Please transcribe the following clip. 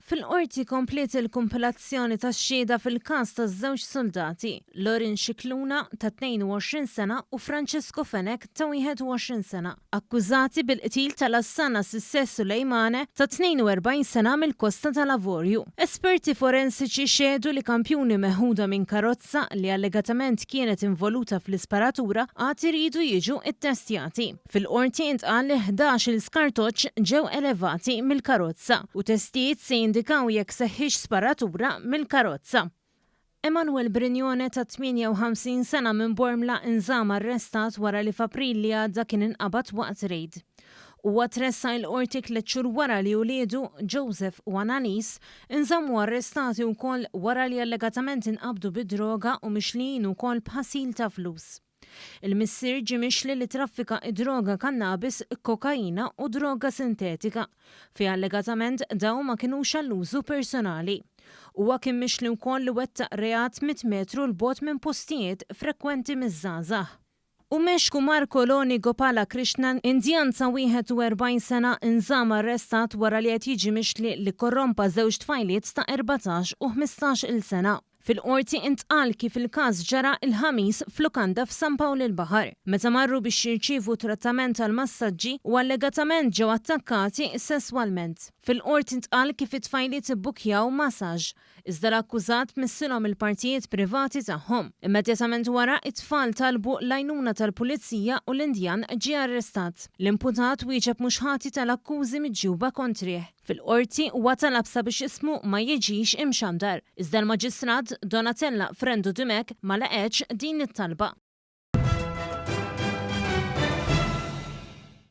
Fil-qorti komplet il-kumpilazzjoni tax-xhieda fil-każ taż-żewġ soldati, Lorin Scicluna ta' 22 sena u Francesco Fenech ta' 21 sena, akkużati bil-qtil ta' Lassana Cisse Souleymane ta' 42 sena mill-Kosta tal-Ivorju. Esperti forensiċi xedu li kampjuni meħuda minn karozza li allegatament kienet involuta fl-isparatura għad iridu jiġu ttestjati. Fil-qorti intqal li ħdax-il Skrataċċ ġew elevati mill-karozza u testijiet se indikaw jekk seħħix sparatura mill-karozza. Emanuel Brignone ta' 58 sena minn Bormla inżam arrestat wara li f'April li għadda kien inqabad waqt rejd. Huwa tressa l-qorti 3 xhur wara li uliedu Joseph u Ananis inżammu arrestati wkoll wara li allegatament inqabdu bid-droga u mixlijin ukoll b'ħasil ta' flus. Il-missier ġie mixli li traffika droga kannabis, kokaina u droga sintetika, fi allegatament daw ma kinux għall-użu personali. Huwa kien mixli wkoll li wettaq reat 100 metru l-bogħod minn postijiet frekwenti miż-żgħażagħ. U mexku Markoloni Gopala Krishnan, Indjanza 41 sena inżam arrestat wara li qed jiġi mixli li korrompa żewġ tfajliet ta' 14 u 15-il sena. Fil-qorti intqal kif il-każ ġara il-ħamis f'lukanda f'San Pawl il-Baħar, meta marru biex jirċievu trattament tal-massaġġi u allegatament ġew attakkati sesswalment. Fil-qorti intqal kif it-tfajliet ibbukjaw massaġġ, iżda l-akkużat missilhom il-partijiet privati tagħhom. Immedjatament wara it-tfal talbu l-għajnuna tal-pulizija u l-Indjan ġie arrestat. L-imputat wieġeb mhux ħati tal-akkużi miġjuba kontrih. Fil-qorti huwa talab sabiex ismu ma jiġix imxandar, iżda l-maġistrat Donatella Frendu Dimek ma laqgħetx din it-talba.